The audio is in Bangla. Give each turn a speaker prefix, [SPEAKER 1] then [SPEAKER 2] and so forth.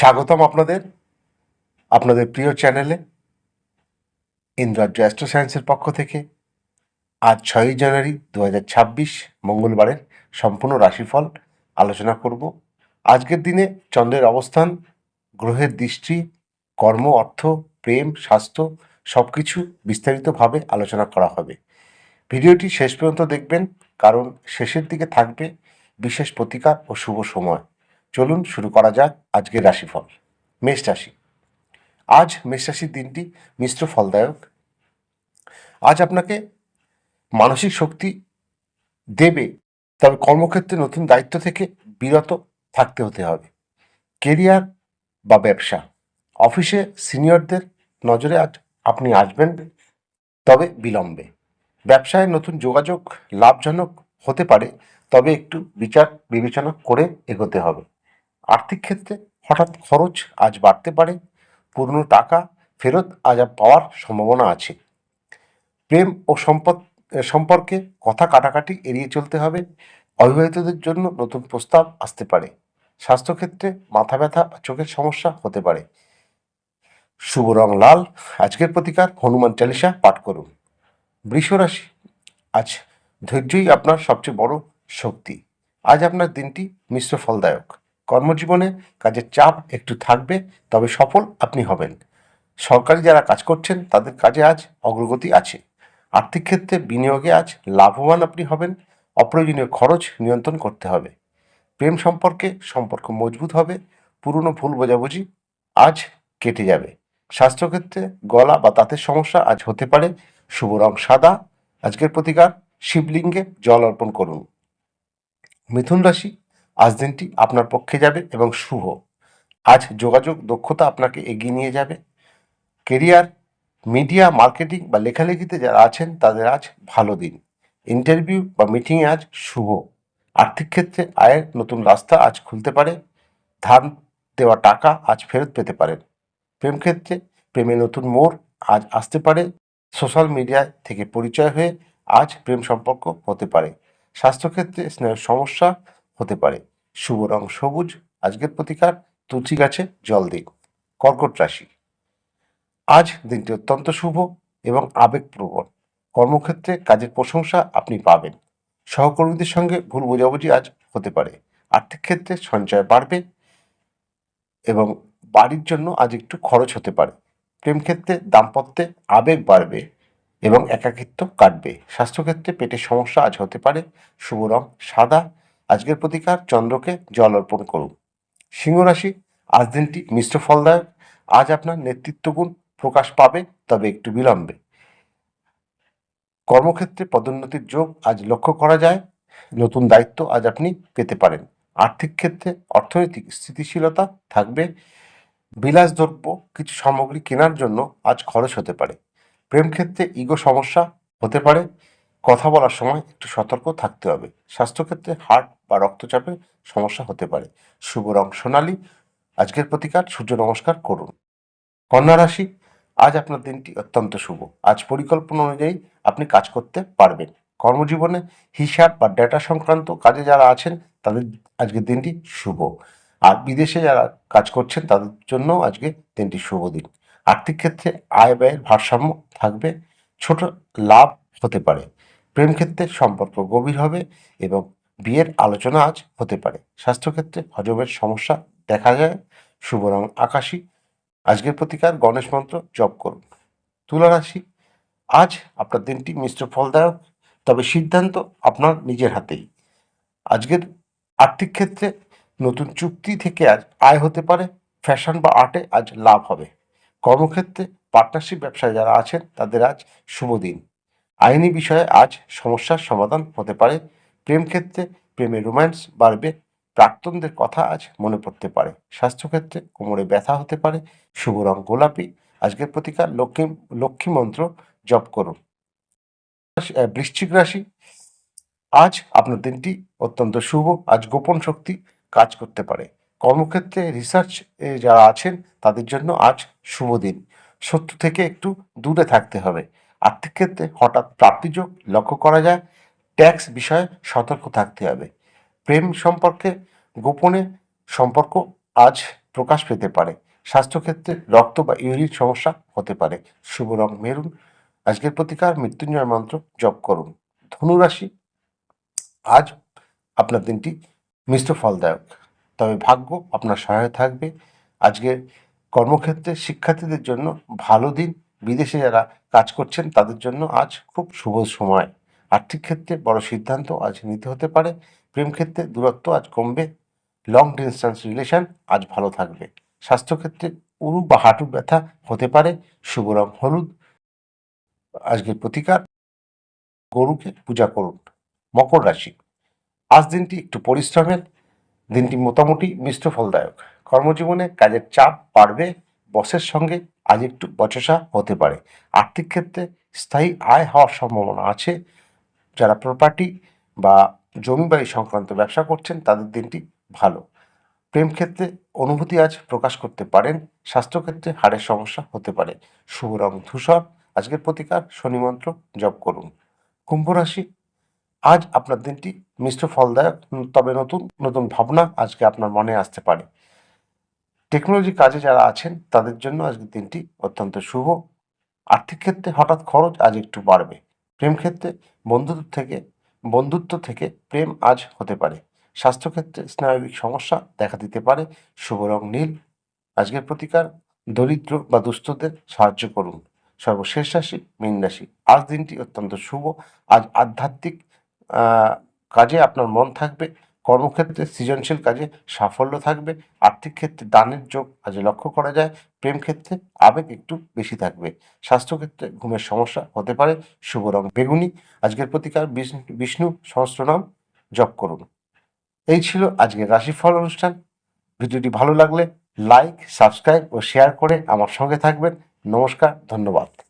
[SPEAKER 1] স্বাগতম আপনাদের আপনাদের প্রিয় চ্যানেলে ইন্দ্রাজ্য অ্যাস্ট্রো সায়েন্সের পক্ষ থেকে। আজ 6ই জানুয়ারি 2026 মঙ্গলবারের সম্পূর্ণ রাশিফল আলোচনা করব। আজকের দিনে চন্দ্রের অবস্থান, গ্রহের দৃষ্টি, কর্ম, অর্থ, প্রেম, স্বাস্থ্য সব কিছু বিস্তারিতভাবে আলোচনা করা হবে। ভিডিওটি শেষ পর্যন্ত দেখবেন, কারণ শেষের দিকে থাকবে বিশেষ প্রতিকার ও শুভ সময়। চলুন শুরু করা যাক আজকের রাশিফল। মেষ রাশি। আজ মেষ রাশির দিনটি মিশ্র ফলদায়ক। আজ আপনাকে মানসিক শক্তি দেবে, তবে কর্মক্ষেত্রে নতুন দায়িত্ব থেকে বিরত থাকতে হতে হবে। কেরিয়ার বা ব্যবসা, অফিসে সিনিয়রদের নজরে আজ আপনি আসবেন, তবে বিলম্বে। ব্যবসায় নতুন যোগাযোগ লাভজনক হতে পারে, তবে একটু বিচার বিবেচনা করে এগোতে হবে। আর্থিক ক্ষেত্রে হঠাৎ খরচ আজ বাড়তে পারে, পুরনো টাকা ফেরত আজ পাওয়ার সম্ভাবনা আছে। প্রেম ও সম্পর্কে কথা কাটাকাটি এড়িয়ে চলতে হবে। অবিবাহিতদের জন্য নতুন প্রস্তাব আসতে পারে। স্বাস্থ্যক্ষেত্রে মাথা ব্যথা বা চোখের সমস্যা হতে পারে। শুভ রং লাল। আজকের প্রতিকার হনুমান চালিসা পাঠ করুন। বৃষ রাশি। আজ ধৈর্যই আপনার সবচেয়ে বড় শক্তি। আজ আপনার দিনটি মিশ্র ফলদায়ক। কর্মজীবনে কাজের চাপ একটু থাকবে, তবে সফল আপনি হবেন। সরকারি যারা কাজ করছেন তাদের কাজে আজ অগ্রগতি আছে। আর্থিক ক্ষেত্রে বিনিয়োগে আজ লাভবান আপনি হবেন। অপ্রয়োজনীয় খরচ নিয়ন্ত্রণ করতে হবে। প্রেম সম্পর্ক মজবুত হবে। পুরনো ভুল বোঝাবুঝি আজ কেটে যাবে। স্বাস্থ্যক্ষেত্রে গলা বা দাঁতের সমস্যা আজ হতে পারে। শুভ রং সাদা। আজকের প্রতিকার শিবলিঙ্গে জল অর্পণ করুন। মিথুন রাশি। আজ দিনটি আপনার পক্ষে যাবে এবং শুভ। আজ যোগাযোগ দক্ষতা আপনাকে এগিয়ে নিয়ে যাবে। কেরিয়ার, মিডিয়া, মার্কেটিং বা লেখালেখিতে যারা আছেন তাদের আজ ভালো দিন। ইন্টারভিউ বা মিটিংয়ে আজ শুভ। আর্থিক ক্ষেত্রে আয়ের নতুন রাস্তা আজ খুলতে পারে। ধার দেওয়া টাকা আজ ফেরত পেতে পারেন। প্রেম ক্ষেত্রে প্রেমে নতুন মোড় আজ আসতে পারে। সোশ্যাল মিডিয়া থেকে পরিচয় হয়ে আজ প্রেম সম্পর্ক হতে পারে। স্বাস্থ্যক্ষেত্রে স্নায়ুর সমস্যা হতে পারে। শুভ রং সবুজ। আজকের প্রতিকার তুলসী গাছে জল দিন। কর্কট রাশি। আজ দিনটি অত্যন্ত শুভ এবং আবেগপ্রবণ। কর্মক্ষেত্রে কাজের প্রশংসা আপনি পাবেন। সহকর্মীদের সঙ্গে ভুল বোঝাবুঝি আজ হতে পারে। আর্থিক ক্ষেত্রে সঞ্চয় বাড়বে এবং বাড়ির জন্য আজ একটু খরচ হতে পারে। প্রেম ক্ষেত্রে দাম্পত্যে আবেগ বাড়বে এবং একাকিত্ব কাটবে। স্বাস্থ্যক্ষেত্রে পেটের সমস্যা আজ হতে পারে। শুভ রং সাদা। আজকের প্রতিকার চন্দ্রকে জল অর্পণ করুন। সিংহ রাশি। আজ দিনটি মিশ্র ফলদায়ক। আজ আপনার নেতৃত্বগুণ প্রকাশ পাবে, তবে একটু বিলম্বে। কর্মক্ষেত্রে পদোন্নতির যোগ আজ লক্ষ্য করা যায়। নতুন দায়িত্ব আজ আপনি পেতে পারেন। আর্থিক ক্ষেত্রে অর্থনৈতিক স্থিতিশীলতা থাকবে। বিলাসদ্রব্য কিছু সামগ্রী কেনার জন্য আজ খরচ হতে পারে। প্রেম ক্ষেত্রে ইগো সমস্যা হতে পারে। কথা বলার সময় একটু সতর্ক থাকতে হবে। স্বাস্থ্যক্ষেত্রে হার্ট বা রক্তচাপের সমস্যা হতে পারে। শুভ রং সোনালী। আজকের প্রতিকার সূর্য নমস্কার করুন। কন্যা রাশি। আজ আপনার দিনটি অত্যন্ত শুভ। আজ পরিকল্পনা অনুযায়ী আপনি কাজ করতে পারবেন। কর্মজীবনে হিসাব বা ডেটা সংক্রান্ত কাজে যারা আছেন তাদের আজকের দিনটি শুভ। আর বিদেশে যারা কাজ করছেন তাদের জন্য আজকে দিনটি শুভ দিন। আর্থিক ক্ষেত্রে আয় ব্যয়ের ভারসাম্য থাকবে। ছোট লাভ হতে পারে। প্রেম ক্ষেত্রে সম্পর্ক গভীর হবে এবং বিয়ের আলোচনা আজ হতে পারে। স্বাস্থ্যক্ষেত্রে হজমের সমস্যা দেখা যায়। শুভ রং আকাশী। আজকের প্রতিকার গণেশ মন্ত্র জপ করুন। তুলা রাশি। আজ আপনার দিনটি মিশ্র ফলদায়ক, তবে সিদ্ধান্ত আপনার নিজের হাতেই। আজকের আর্থিক ক্ষেত্রে নতুন চুক্তি থেকে আজ আয় হতে পারে। ফ্যাশন বা আর্টে আজ লাভ হবে। কর্মক্ষেত্রে পার্টনারশিপ ব্যবসায় যারা আছেন তাদের আজ শুভ দিন। আইনি বিষয়ে আজ সমস্যার সমাধান হতে পারে। প্রেম ক্ষেত্রে প্রেমে রোম্যান্স বাড়বে। প্রাক্তনদের কথা আজ মনে পড়তে পারে। স্বাস্থ্যক্ষেত্রে কোমরে ব্যথা হতে পারে। শুভ রং গোলাপি। আজকের প্রতিকার লক্ষ্মী মন্ত্র জপ করুন। বৃশ্চিক রাশি। আজ আপনার দিনটি অত্যন্ত শুভ। আজ গোপন শক্তি কাজ করতে পারে। কর্মক্ষেত্রে রিসার্চ যারা আছেন তাদের জন্য আজ শুভ দিন। শত্রু থেকে একটু দূরে থাকতে হবে। আর্থিক ক্ষেত্রে হঠাৎ প্রাপ্তিযোগ লক্ষ্য করা যায়। ট্যাক্স বিষয়ে সতর্ক থাকতে হবে। প্রেম সম্পর্কে গোপনে সম্পর্ক আজ প্রকাশ পেতে পারে। স্বাস্থ্যক্ষেত্রে রক্ত বা ইউরিন সমস্যা হতে পারে। শুভ রং মেরুন। আজকের প্রতিকার মৃত্যুঞ্জয় মন্ত্র জপ করুন। ধনুরাশি, আজ আপনার দিনটি মিশ্র ফলদায়ক, তবে ভাগ্য আপনার সহায় থাকবে। আজকের কর্মক্ষেত্রে শিক্ষার্থীদের জন্য ভালো দিন। বিদেশে যারা কাজ করছেন তাদের জন্য আজ খুব শুভ সময়। আর্থিক ক্ষেত্রে বড় সিদ্ধান্ত আজ নিতে হতে পারে। প্রেম ক্ষেত্রে দূরত্ব আজ কমবে। লং ডিস্টেন্স রিলেশন আজ ভালো থাকবে। স্বাস্থ্যক্ষেত্রে উরু বা হাঁটু ব্যথা হতে পারে। শুভ রং হলুদ। আজকের প্রতিকার, গরুকে পূজা করুন। মকর রাশি, আজ দিনটি একটু পরিশ্রমের। দিনটি মোটামুটি মিশ্র ফলদায়ক। কর্মজীবনে কাজের চাপ বাড়বে। বসের সঙ্গে আজ একটু বচসা হতে পারে। আর্থিক ক্ষেত্রে স্থায়ী আয় হওয়ার সম্ভাবনা আছে। যারা প্রপার্টি বা জমি বাড়ি সংক্রান্ত ব্যবসা করছেন তাদের দিনটি ভালো। প্রেম ক্ষেত্রে অনুভূতি আজ প্রকাশ করতে পারেন। স্বাস্থ্যক্ষেত্রে হাড়ের সমস্যা হতে পারে। শুভ রং ধূসর। আজকের প্রতিকার শনি মন্ত্র জপ করুন। কুম্ভ রাশি, আজ আপনার দিনটি মিশ্র ফলদায়ক, তবে নতুন নতুন ভাবনা আজকে আপনার মনে আসতে পারে। টেকনোলজি কাজে যারা আছেন তাদের জন্য আজকের দিনটি অত্যন্ত শুভ। আর্থিক ক্ষেত্রে হঠাৎ খরচ আজ একটু বাড়বে। প্রেম ক্ষেত্রে বন্ধুত্ব থেকে প্রেম আজ হতে পারে। স্বাস্থ্যক্ষেত্রে স্নায়বিক সমস্যা দেখা দিতে পারে। শুভ রং নীল। আজকের প্রতিকার, দরিদ্র বা দুস্থদের সাহায্য করুন। সর্বশেষ রাশি মীন রাশি, আজ দিনটি অত্যন্ত শুভ। আজ আধ্যাত্মিক কাজে আপনার মন থাকবে। কর্মক্ষেত্রে সৃজনশীল কাজে সাফল্য থাকবে। আর্থিক ক্ষেত্রে দানের যোগ আজ লক্ষ্য করা যায়। প্রেম ক্ষেত্রে আবেগ একটু বেশি থাকবে। স্বাস্থ্যক্ষেত্রে ঘুমের সমস্যা হতে পারে। শুভ রং বেগুনি। আজকের প্রতিকার বিষ্ণু সহস্রনাম জপ করুন। এই ছিল আজকের রাশিফল অনুষ্ঠান। ভিডিওটি ভালো লাগলে লাইক, সাবস্ক্রাইব ও শেয়ার করে আমার সঙ্গে থাকবেন। নমস্কার, ধন্যবাদ।